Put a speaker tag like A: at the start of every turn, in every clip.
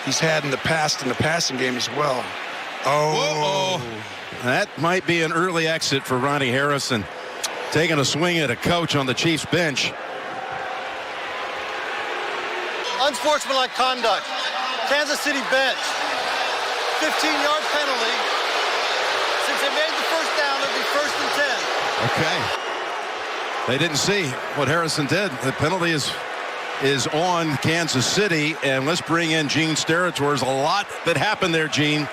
A: he's had in the past in the passing game as well. Oh.
B: Whoa. That might be an early exit for Ronnie Harrison. Taking a swing at a coach on the Chiefs bench.
C: Unsportsmanlike conduct. Kansas City bench. 15-yard penalty. Since they made the first down, it'll be 1st and 10.
B: Okay. They didn't see what Harrison did. The penalty is on Kansas City, and let's bring in Gene Steratore. There's a lot that happened there, Gene.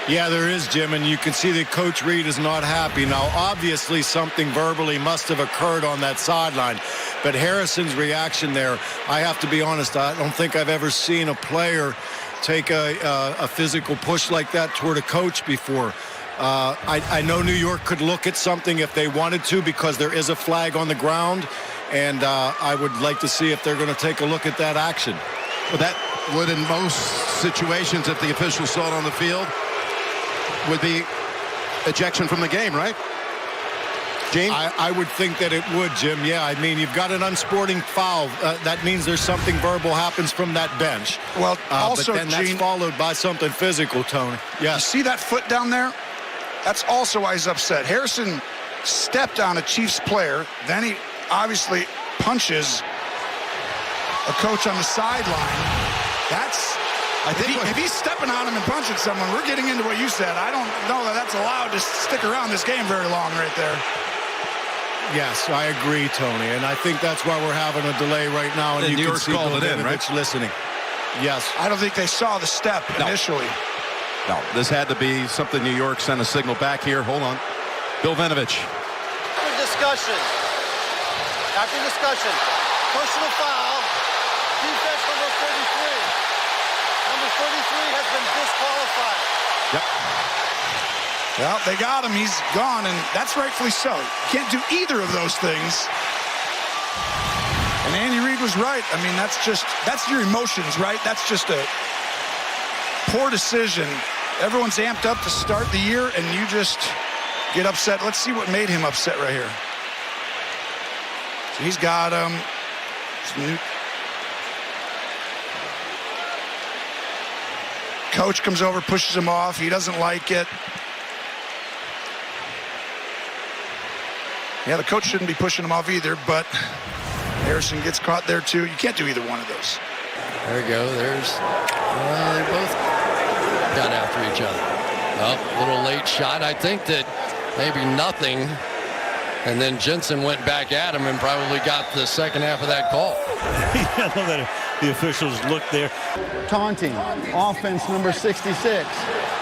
D: Yeah, there is, Jim, and you can see that Coach Reed is not happy. Now, obviously, something verbally must have occurred on that sideline, but Harrison's reaction there, I have to be honest, I don't think I've ever seen a player take a physical push like that toward a coach before. I know New York could look at something if they wanted to because there is a flag on the ground, and I would like to see if they're going to take a look at that action.
B: Well, that would, in most situations, if the officials saw it on the field, would be ejection from the game, right? Gene?
D: I would think that it would, Jim. Yeah, I mean, you've got an unsporting foul. That means there's something verbal happens from that bench.
A: Well, also,
D: but then that's
A: Gene,
D: followed by something physical, Tony. Yeah.
A: You see that foot down there? That's also why he's upset. Harrison stepped on a Chiefs player. Then he obviously punches a coach on the sideline. That's... I think if he's stepping on him and punching someone, we're getting into what you said. I don't know that that's allowed to stick around this game very long right there.
D: Yes, I agree, Tony, and I think that's why we're having a delay right now. And
B: New
D: you can
B: York's
D: see
B: called
D: Bill
B: it in, right?
D: Vinovich listening. Yes.
A: I don't think they saw the step initially.
B: No, this had to be something New York sent a signal back here. Hold on. Bill Vinovich.
C: After discussion, personal foul, defense number 33. Number 33 has been disqualified.
B: Yep.
A: Well, they got him. He's gone, and that's rightfully so. Can't do either of those things. And Andy Reid was right. I mean, that's your emotions, right? That's just a poor decision. Everyone's amped up to start the year, and you just get upset. Let's see what made him upset right here. So he's got coach comes over, pushes him off. He doesn't like it. Yeah, the coach shouldn't be pushing him off either, but Harrison gets caught there too. You can't do either one of those.
E: There we go. They both got after each other. Well, a little late shot. I think that maybe nothing. And then Jensen went back at him and probably got the second half of that call.
F: I love that the officials looked there.
G: Taunting, offense number 66.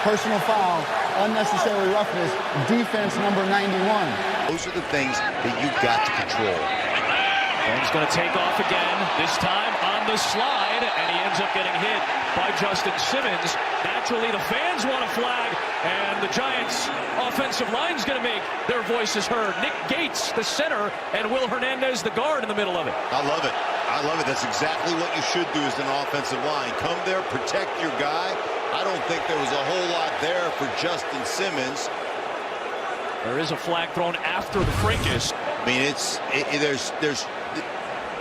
G: Personal foul, unnecessary roughness, defense number 91.
H: Those are the things that you've got to control.
I: And he's going to take off again, this time on the slide, and he ends up getting hit by Justin Simmons. Naturally, the fans want a flag, and the Giants' offensive line's going to make their voices heard. Nick Gates, the center, and Will Hernandez, the guard, in the middle of it.
H: I love it. I love it. That's exactly what you should do as an offensive line. Come there, protect your guy. I don't think there was a whole lot there for Justin Simmons.
I: There is a flag thrown after the fracas.
H: I mean,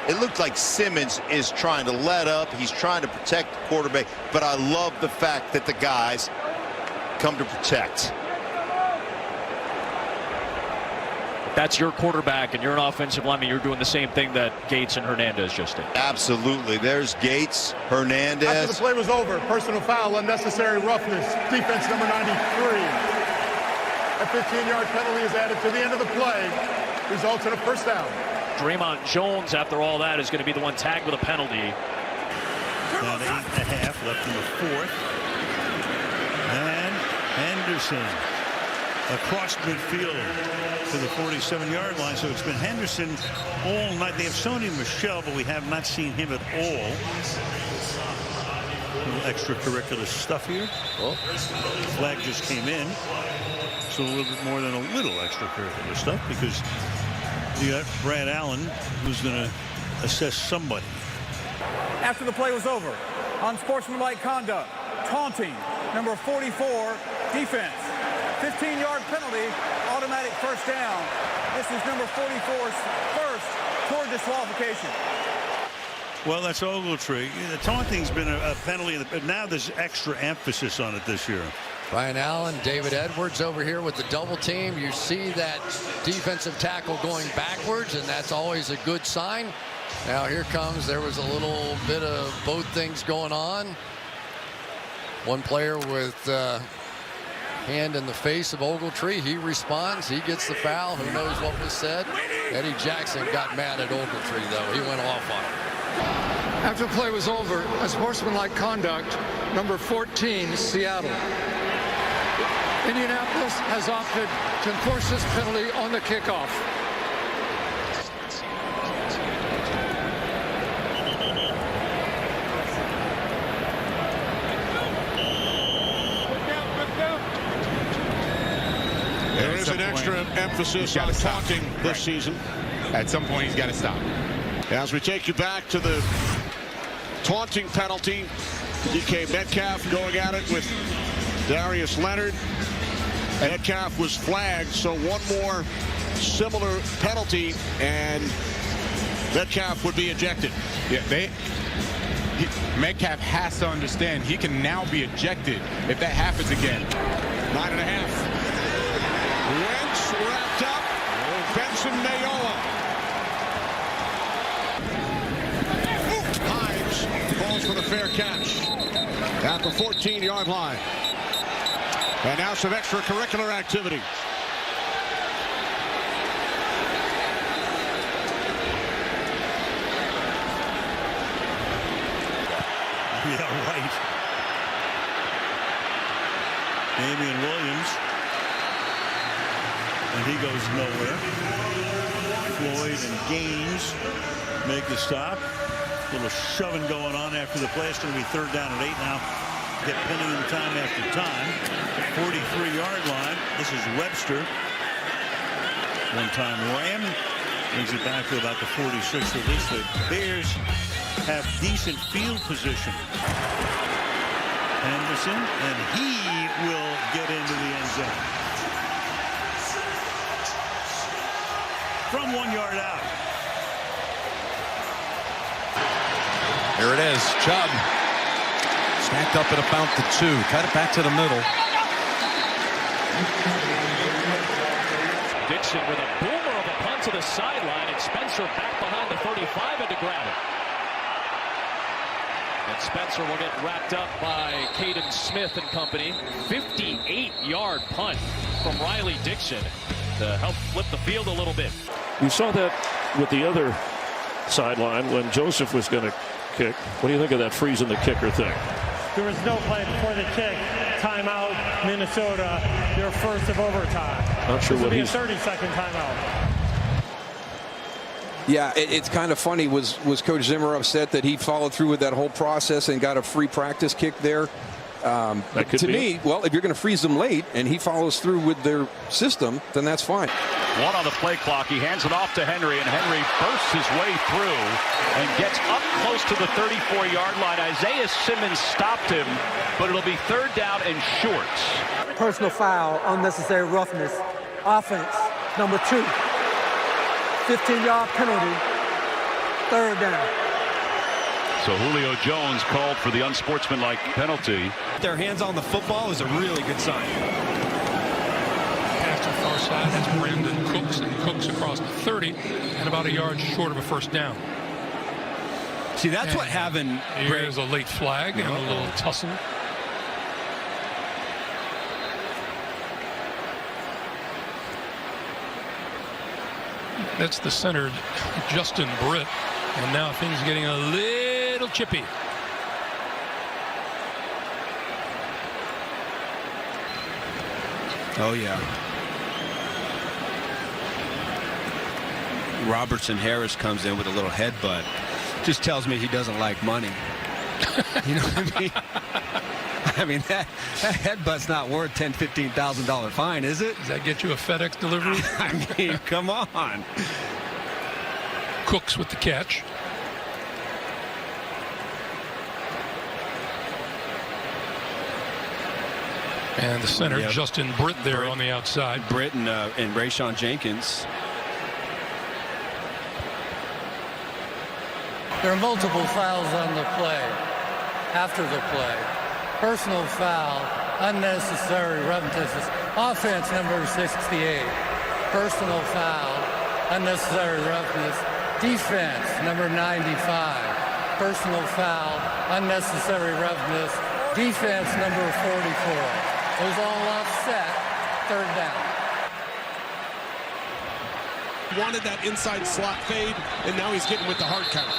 H: it looked like Simmons is trying to let up. He's trying to protect the quarterback. But I love the fact that the guys come to protect.
I: That's your quarterback, and you're an offensive lineman. You're doing the same thing that Gates and Hernandez just did.
H: Absolutely. There's Gates, Hernandez.
J: After the play was over, personal foul, unnecessary roughness, defense number 93. A 15-yard penalty is added to the end of the play. Results in a first down.
I: Draymond Jones, after all that, is going to be the one tagged with a penalty.
F: Down to 8.5 left in the fourth. And Henderson across midfield to the 47-yard line. So it's been Henderson all night. They have Sony Michel, but we have not seen him at all. A little extracurricular stuff here. Oh, the flag just came in. So a little bit more than a little extracurricular stuff, because you got Brad Allen, who's going to assess somebody.
J: After the play was over, unsportsmanlike conduct, taunting, number 44, defense. 15-yard penalty, automatic first down. This is number 44's first toward disqualification.
F: Well, that's Ogletree. The taunting's been a penalty, but now there's extra emphasis on it this year.
E: Ryan Allen, David Edwards over here with the double team. You see that defensive tackle going backwards, and that's always a good sign. Now here comes, there was a little bit of both things going on. One player with hand in the face of Ogletree. He responds. He gets the foul. Who knows what was said? Eddie Jackson got mad at Ogletree, though. He went off on him.
K: After the play was over, unsportsmanlike conduct, number 14, Seattle. Indianapolis has opted to enforce this penalty on the kickoff.
L: There is an extra emphasis on taunting this season.
M: At some point, he's got to stop.
L: As we take you back to the taunting penalty, DK Metcalf going at it with Darius Leonard. Metcalf was flagged, so one more similar penalty, and Metcalf would be ejected.
M: Yeah, Metcalf has to understand he can now be ejected if that happens again.
L: 9.5. Wentz wrapped up. Benson Mayola. Hines falls for the fair catch at the 14-yard line. And now some extracurricular activity.
F: Yeah, right. Damian Williams. And he goes nowhere. Floyd and Gaines make the stop. A little shoving going on after the play. It's going to be 3rd down and 8 now. Get penning in time after time. 43-yard line. This is Webster. One-time Ram. Brings it back to about the 46. At least the Bears have decent field position. Anderson, and he will get into the end zone. From 1 yard out.
B: Here it is. Chubb stacked up at about the 2. Cut it back to the middle.
I: Dixon with a boomer of a punt to the sideline, and Spencer back behind the 35 and to grab it. And Spencer will get wrapped up by Caden Smith and company. 58-yard punt from Riley Dixon to help flip the field a little bit.
N: We saw that with the other sideline when Joseph was going to kick. What do you think of that freezing the kicker thing?
O: There was no play before the kick. Timeout, Minnesota, their first of overtime.
N: Not sure what
O: he's... 30-second timeout.
P: Yeah, it's kind of funny. Was Coach Zimmer upset that he followed through with that whole process and got a free practice kick there? To me, well, if you're going to freeze them late and he follows through with their system, then that's fine.
Q: 1 on the play clock. He hands it off to Henry, and Henry bursts his way through and gets up close to the 34-yard line. Isaiah Simmons stopped him, but it'll be 3rd down and shorts.
R: Personal foul, unnecessary roughness. Offense, number 2. 15-yard penalty, 3rd down.
Q: So Julio Jones called for the unsportsmanlike penalty.
S: Their hands on the football is a really good sign.
T: Pass to the far side, that's Brandon Cooks, and Cooks across the 30 and about a yard short of a 1st down.
S: See, that's what having...
T: Here's a late flag and a little tussle. That's the center, Justin Britt. And now things are getting a little chippy.
S: Oh, yeah. Robertson Harris comes in with a little headbutt. Just tells me he doesn't like money. You know what I mean? I mean, that headbutt's not worth $10,000, $15,000 fine, is it?
T: Does that get you a FedEx delivery?
S: I mean, come on.
T: Cooks with the catch. And the center, Justin Britt there on the outside.
S: Britt and Rayshawn Jenkins.
E: There are multiple fouls on the play, after the play. Personal foul, unnecessary roughness. Offense number 68. Personal foul, unnecessary roughness. Defense number 95. Personal foul, unnecessary roughness. Defense number 44. Those all offset. Third down.
U: Wanted that inside slot fade, and now he's getting with the hard count.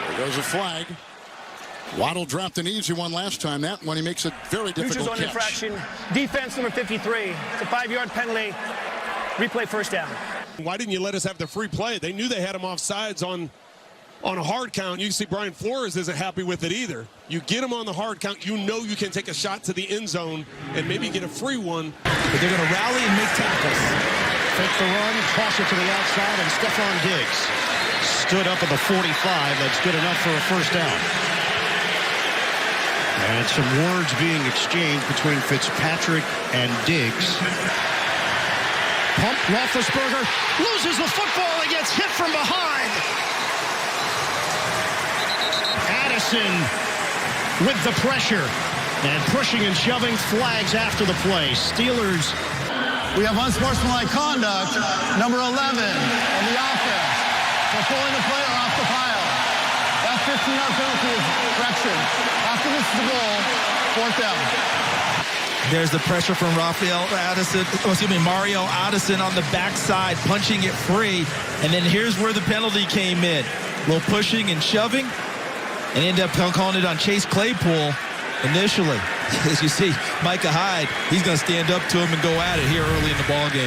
V: There goes a flag. Waddle dropped an easy one last time. That one he makes a very difficult
W: zone
V: catch.
W: Infraction. Defense number 53. It's a 5-yard penalty. Replay first down.
U: Why didn't you let us have the free play? They knew they had him off sides on a hard count. You see Brian Flores isn't happy with it either. You get him on the hard count, you know you can take a shot to the end zone and maybe get a free one.
X: But they're going to rally and make tackles. Fake the run, toss it to the outside, and Stephon Diggs stood up at the 45. That's good enough for a first down. And some words being exchanged between Fitzpatrick and Diggs. Pump, Roethlisberger loses the football and gets hit from behind. Addison with the pressure and pushing and shoving, flags after the play. Steelers.
G: We have unsportsmanlike conduct, number 11 on the offense. For pulling the player off the pile. That 15-yard penalty is correction. After this is the goal, fourth down.
Y: There's the pressure from Mario Addison on the backside, punching it free. And then here's where the penalty came in. A little pushing and shoving, and end up calling it on Chase Claypool initially. As you see, Micah Hyde, he's going to stand up to him and go at it here early in the ball game.